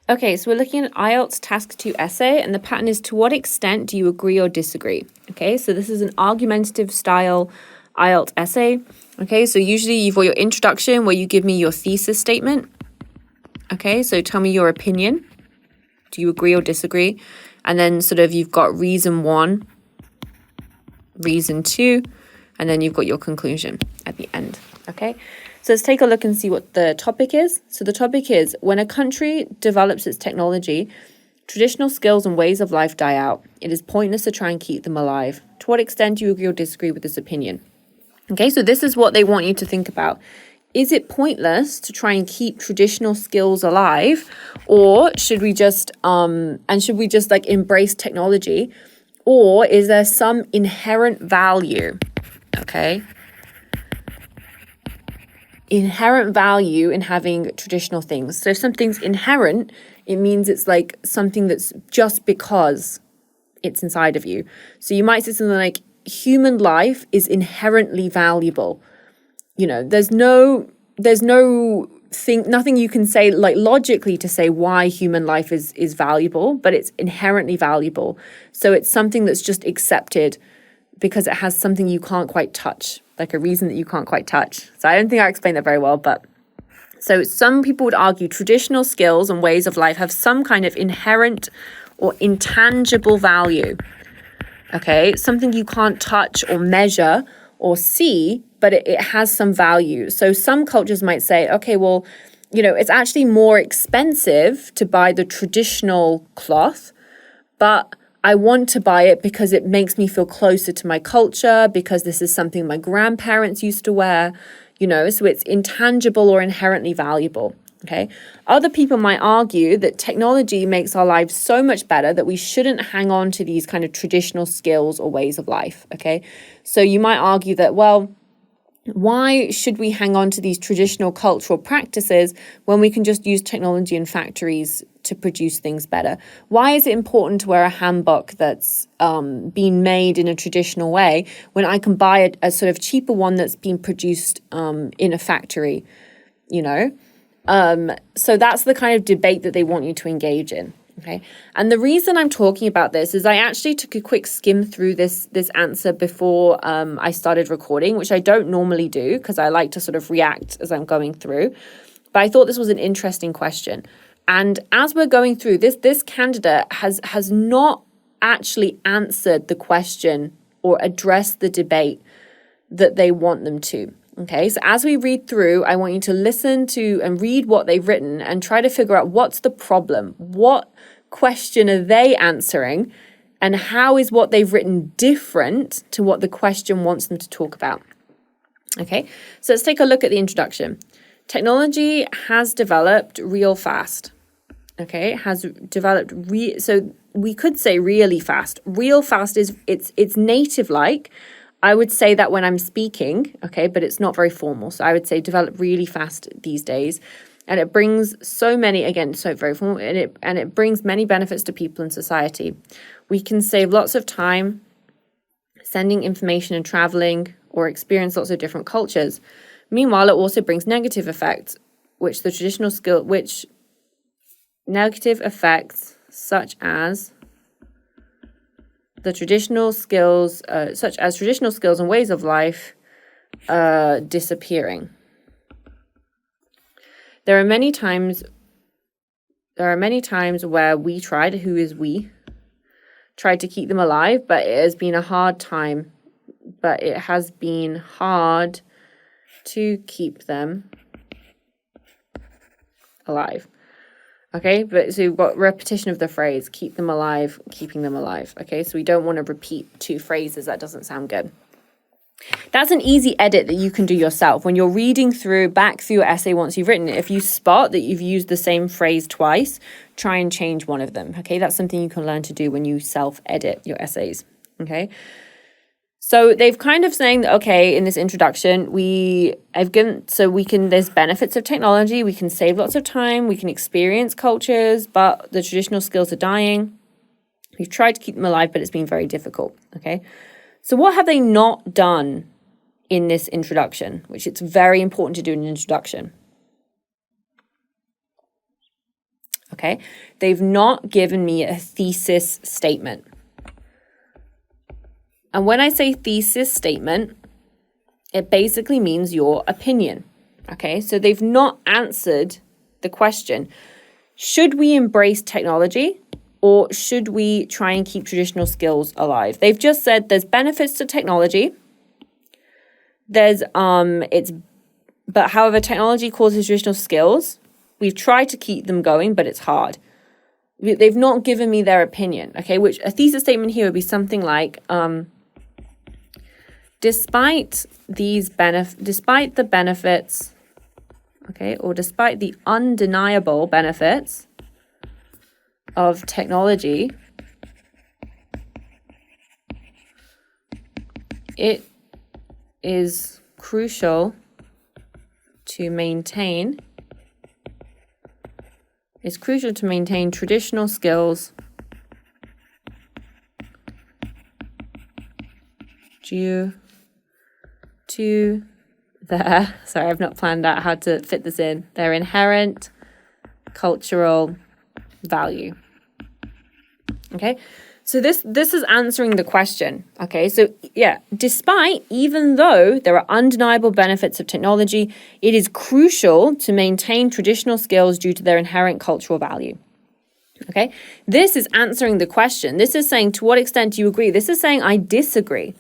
Okay, so we're looking at IELTS Task 2 essay, and the pattern is, to what extent do you agree or disagree? Okay, so this is an argumentative style IELTS essay. Okay, so usually you've got your introduction where you give me your thesis statement. Okay, so tell me your opinion. Do you agree or disagree? And then sort of you've got reason 1, reason 2, and then you've got your conclusion at the end. Okay, so let's take a look and see what the topic is. So the topic is, when a country develops its technology, traditional skills and ways of life die out. It is pointless to try and keep them alive. To what extent do you agree or disagree with this opinion? Okay, so this is what they want you to think about. Is it pointless to try and keep traditional skills alive, or should we just like embrace technology, or is there some inherent value? Okay, inherent value in having traditional things. So if something's inherent, it means it's like something that's just because it's inside of you. So you might say something like, human life is inherently valuable. You know, there's nothing you can say like logically to say why human life is valuable, but it's inherently valuable. So it's something that's just accepted because it has something you can't quite touch, like a reason that you can't quite touch. So I don't think I explained that very well, but so some people would argue traditional skills and ways of life have some kind of inherent or intangible value. Okay, something you can't touch or measure or see, but it has some value. So some cultures might say, okay, well, you know, it's actually more expensive to buy the traditional cloth, but I want to buy it because it makes me feel closer to my culture, because this is something my grandparents used to wear, you know, so it's intangible or inherently valuable. Okay. Other people might argue that technology makes our lives so much better that we shouldn't hang on to these kind of traditional skills or ways of life. Okay. So you might argue that, well, why should we hang on to these traditional cultural practices when we can just use technology in factories to produce things better? Why is it important to wear a hanbok that's been made in a traditional way when I can buy a sort of cheaper one that's been produced in a factory, you know? So that's the kind of debate that they want you to engage in. Okay. And the reason I'm talking about this is I actually took a quick skim through this answer before I started recording, which I don't normally do because I like to sort of react as I'm going through. But I thought this was an interesting question. And as we're going through this candidate has not actually answered the question or addressed the debate that they want them to. Okay, so as we read through, I want you to listen to and read what they've written and try to figure out what's the problem. What question are they answering? And how is what they've written different to what the question wants them to talk about? Okay, so let's take a look at the introduction. Technology has developed real fast. Okay, has developed so we could say really fast. Real fast is it's native-like. I would say that when I'm speaking, okay, but it's not very formal. So I would say develop really fast these days. And it brings so many, again, so very formal, and it brings many benefits to people in society. We can save lots of time sending information and traveling, or experience lots of different cultures. Meanwhile, it also brings negative effects, negative effects such as traditional skills and ways of life disappearing. There are many times where we tried to keep them alive, but it has been a hard time. But it has been hard to keep them alive. Okay, but so we've got repetition of the phrase, keep them alive, keeping them alive. Okay, so we don't want to repeat two phrases. That doesn't sound good. That's an easy edit that you can do yourself. When you're reading back through your essay once you've written it, if you spot that you've used the same phrase twice, try and change one of them. Okay, that's something you can learn to do when you self-edit your essays. Okay. So they've kind of saying that, okay, in this introduction, there's benefits of technology. We can save lots of time. We can experience cultures, but the traditional skills are dying. We've tried to keep them alive, but it's been very difficult. Okay. So what have they not done in this introduction, which it's very important to do in an introduction. Okay, they've not given me a thesis statement. And when I say thesis statement, it basically means your opinion. Okay, so they've not answered the question, should we embrace technology or should we try and keep traditional skills alive? They've just said there's benefits to technology. But however, technology causes traditional skills. We've tried to keep them going, but it's hard. They've not given me their opinion, okay? Which a thesis statement here would be something like, despite the benefits, okay, or despite the undeniable benefits of technology, it is crucial to maintain traditional skills due to sorry, I've not planned out how to fit this in, their inherent cultural value. Okay, so this is answering the question. Okay, so yeah, even though there are undeniable benefits of technology, it is crucial to maintain traditional skills due to their inherent cultural value. Okay, this is answering the question. This is saying, to what extent do you agree? This is saying, I disagree.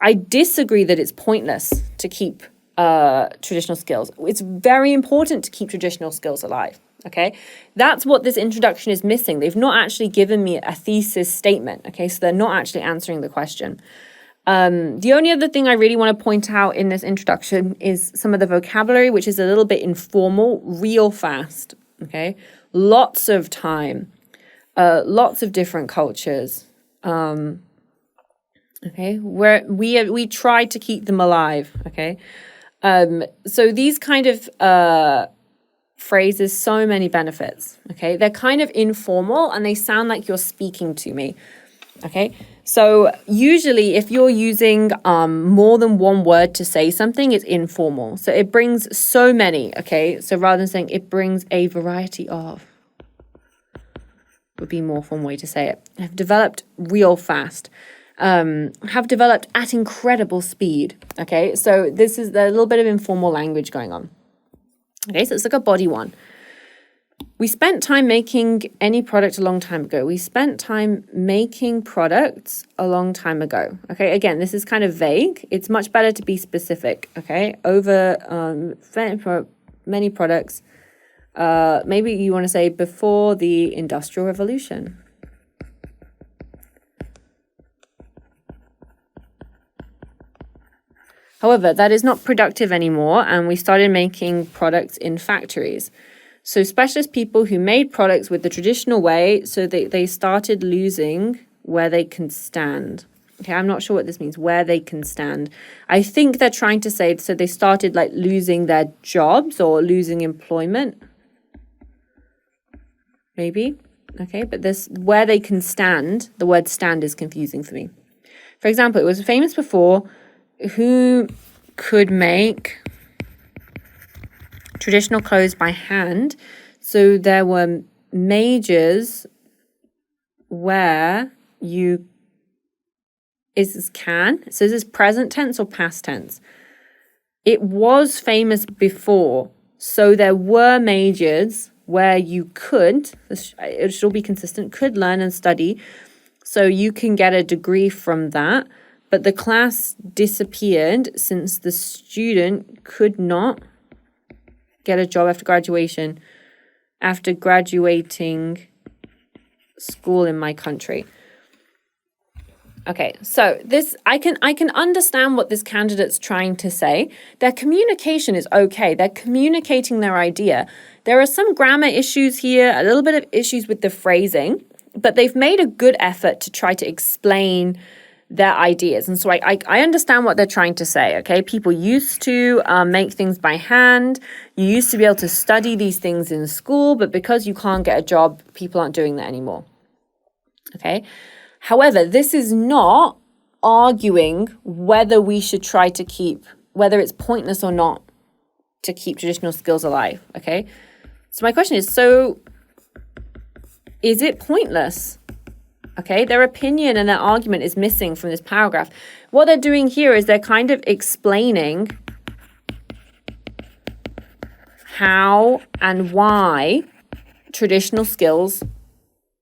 I disagree that it's pointless to keep traditional skills. It's very important to keep traditional skills alive. Okay, that's what this introduction is missing. They've not actually given me a thesis statement. Okay, so they're not actually answering the question. The only other thing I really want to point out in this introduction is some of the vocabulary, which is a little bit informal, real fast. Okay, lots of time, lots of different cultures. Okay, where we try to keep them alive. Okay, so these kind of phrases, so many benefits. Okay, they're kind of informal and they sound like you're speaking to me. Okay, so usually if you're using more than one word to say something, it's informal. So it brings so many. Okay, so rather than saying it brings a variety of, would be more formal way to say it. Have developed real fast. Have developed at incredible speed. Okay, so this is a little bit of informal language going on. Okay, so it's like a body one. We spent time making any product a long time ago. We spent time making products a long time ago. Okay, again, this is kind of vague. It's much better to be specific. Okay, over for many products. Maybe you want to say before the Industrial Revolution. However, that is not productive anymore, and we started making products in factories. So specialist people who made products with the traditional way, so they started losing where they can stand. Okay, I'm not sure what this means, where they can stand. I think they're trying to say, so they started like losing their jobs or losing employment. Maybe. Okay, but this, where they can stand, the word stand is confusing for me. For example, it was famous before, who could make traditional clothes by hand. So there were majors where is this can? So is this present tense or past tense? It was famous before. So there were majors where you could, it should all be consistent, could learn and study. So you can get a degree from that. But the class disappeared since the student could not get a job after graduating school in my country. Okay, so this I can understand what this candidate's trying to say. Their communication is okay. They're communicating their idea. There are some grammar issues here, a little bit of issues with the phrasing, but they've made a good effort to try to explain their ideas. And so I understand what they're trying to say, okay? People used to make things by hand. You used to be able to study these things in school, but because you can't get a job, people aren't doing that anymore, okay? However, this is not arguing whether we should try to keep whether it's pointless or not to keep traditional skills alive, okay? So my question is, so is it pointless? Okay, their opinion and their argument is missing from this paragraph. What they're doing here is they're kind of explaining how and why traditional skills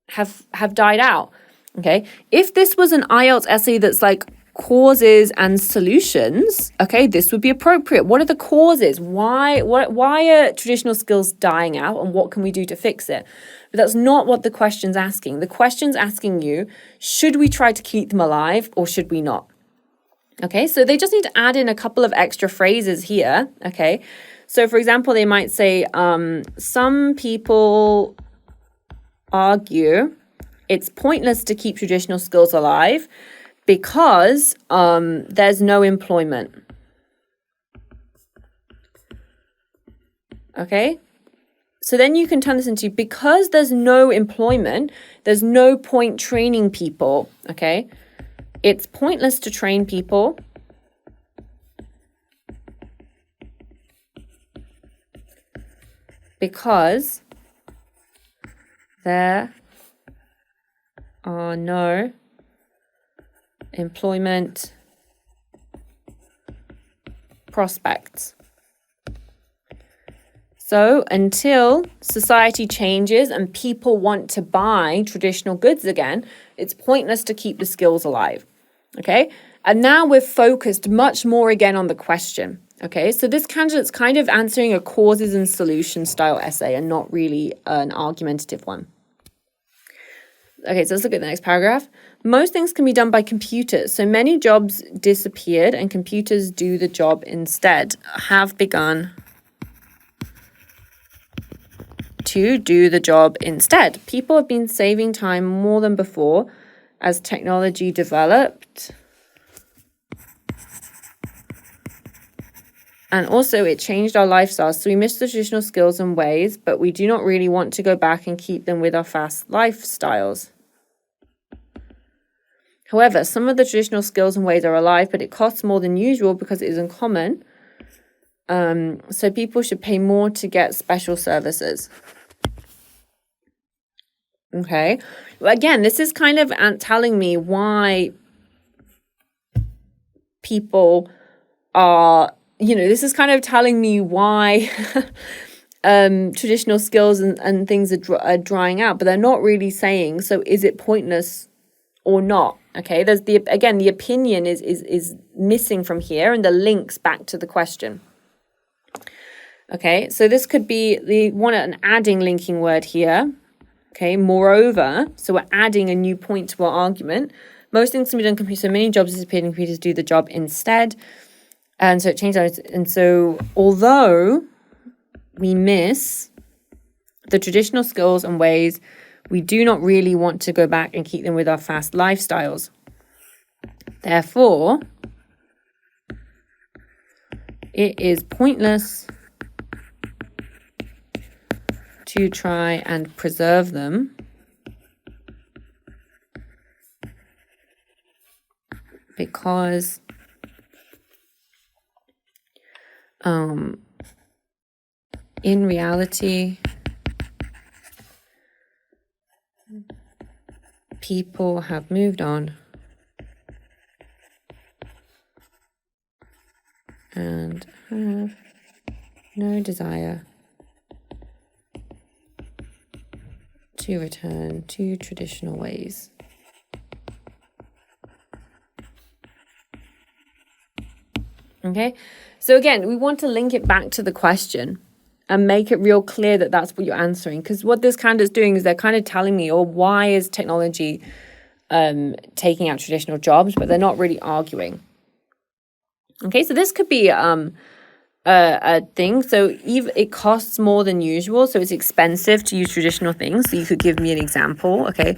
have died out. Okay, if this was an IELTS essay that's like causes and solutions, okay, this would be appropriate. What are the causes? Why are traditional skills dying out, and what can we do to fix it? But that's not what the question's asking. The question's asking you, should we try to keep them alive or should we not? Okay, so they just need to add in a couple of extra phrases here, okay? So for example, they might say, some people argue it's pointless to keep traditional skills alive because there's no employment. Okay? So then you can turn this into, because there's no employment, there's no point training people, okay? It's pointless to train people because there are no employment prospects. So until society changes and people want to buy traditional goods again, it's pointless to keep the skills alive. Okay? And now we're focused much more again on the question. Okay? So this candidate's kind of answering a causes and solutions style essay and not really an argumentative one. Okay, so let's look at the next paragraph. Most things can be done by computers. So many jobs disappeared and computers do the job instead, have begun to do the job instead. People have been saving time more than before as technology developed. And also it changed our lifestyles. So we miss the traditional skills and ways, but we do not really want to go back and keep them with our fast lifestyles. However, some of the traditional skills and ways are alive, but it costs more than usual because it isn't common. So people should pay more to get special services. Okay. Well, again, this is kind of telling me why people are, this is kind of telling me why traditional skills and things are drying out, but they're not really saying, so is it pointless or not? Okay, there's the opinion is missing from here and the links back to the question. Okay, so this could be, they want an adding linking word here. Okay, moreover, so we're adding a new point to our argument. Most things can be done on computers, so many jobs disappeared and computers do the job instead. And so it changed. And so although we miss the traditional skills and ways, we do not really want to go back and keep them with our fast lifestyles. Therefore, it is pointless to try and preserve them because in reality, people have moved on and have no desire to return to traditional ways. Okay, so again, we want to link it back to the question and make it real clear that that's what you're answering. Because what this candidate's doing is they're kind of telling me, why is technology taking out traditional jobs, but they're not really arguing. Okay, so this could be a thing. So it costs more than usual, so it's expensive to use traditional things. So you could give me an example. Okay,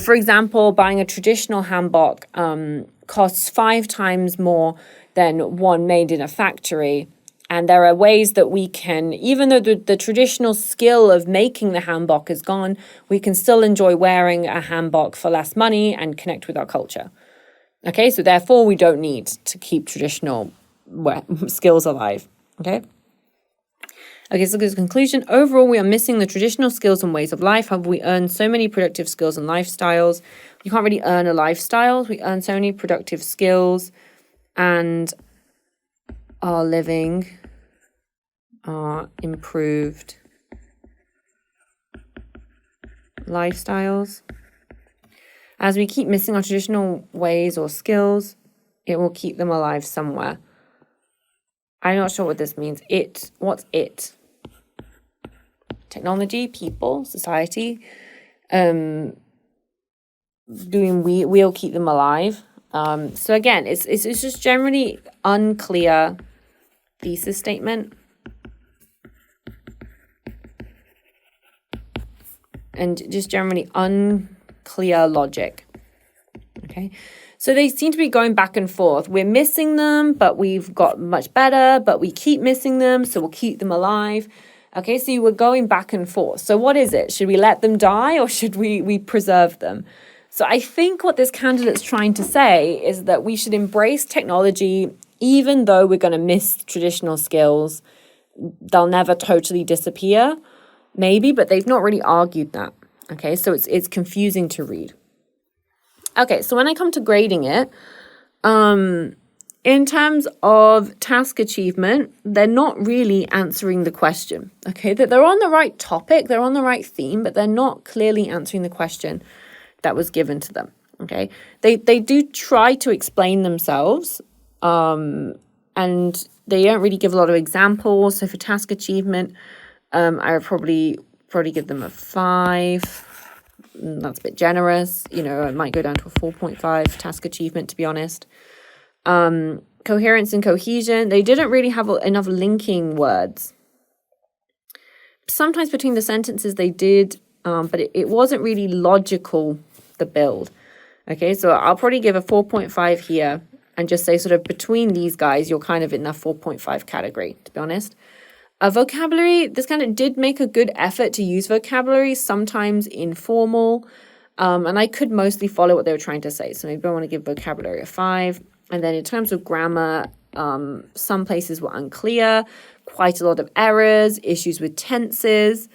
for example, buying a traditional hanbok costs 5 times more than one made in a factory. And there are ways that we can, even though the traditional skill of making the hanbok is gone, we can still enjoy wearing a hanbok for less money and connect with our culture. Okay, so therefore we don't need to keep traditional skills alive. Okay. Okay, so this conclusion. Overall, we are missing the traditional skills and ways of life. However, we earn so many productive skills and lifestyles. You can't really earn a lifestyle. We earn so many productive skills and are living improved lifestyles. As we keep missing our traditional ways or skills, it will keep them alive somewhere. I'm not sure what this means. What's it? Technology, people, society. We'll keep them alive. So again, it's just generally unclear thesis statement. And just generally unclear logic. Okay. So they seem to be going back and forth. We're missing them, but we've got much better, but we keep missing them, so we'll keep them alive. Okay, so you were going back and forth. So what is it? Should we let them die or should we preserve them? So I think what this candidate's trying to say is that we should embrace technology even though we're going to miss traditional skills. They'll never totally disappear, maybe, but they've not really argued that. Okay, so it's confusing to read. Okay, so when I come to grading it, in terms of task achievement, they're not really answering the question. Okay, that they're on the right topic, they're on the right theme, but they're not clearly answering the question that was given to them. Okay, they do try to explain themselves, and they don't really give a lot of examples. So for task achievement, I would probably give them a 5. That's a bit generous. You know, I might go down to a 4.5 task achievement, to be honest. Coherence and cohesion, they didn't really have enough linking words. Sometimes between the sentences they did, but it wasn't really logical, the build. Okay, so I'll probably give a 4.5 here and just say sort of between these guys, you're kind of in that 4.5 category, to be honest. Vocabulary, this kind of did make a good effort to use vocabulary, sometimes informal, and I could mostly follow what they were trying to say. So maybe I want to give vocabulary a 5. And then in terms of grammar, some places were unclear, quite a lot of errors, issues with tenses.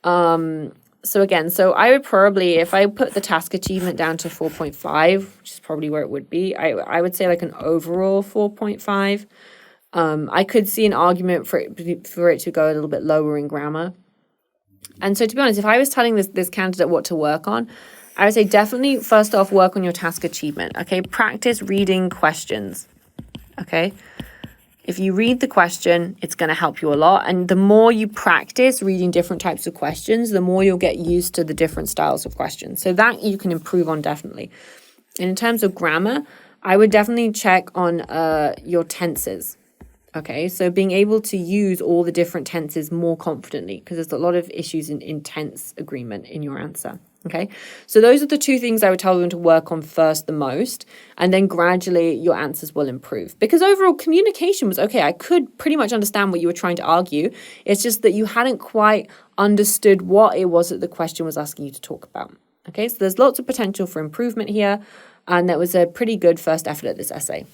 So I would probably, if I put the task achievement down to 4.5, which is probably where it would be, I would say like an overall 4.5. I could see an argument for it to go a little bit lower in grammar. And so to be honest, if I was telling this candidate what to work on, I would say definitely first off work on your task achievement. Okay, practice reading questions. Okay, if you read the question, it's going to help you a lot. And the more you practice reading different types of questions, the more you'll get used to the different styles of questions. So that you can improve on definitely. And in terms of grammar, I would definitely check on your tenses. Okay, so being able to use all the different tenses more confidently, because there's a lot of issues in tense agreement in your answer. Okay, so those are the 2 things I would tell them to work on first the most, and then gradually your answers will improve. Because overall communication was okay. I could pretty much understand what you were trying to argue. It's just that you hadn't quite understood what it was that the question was asking you to talk about. Okay, so there's lots of potential for improvement here, and that was a pretty good first effort at this essay.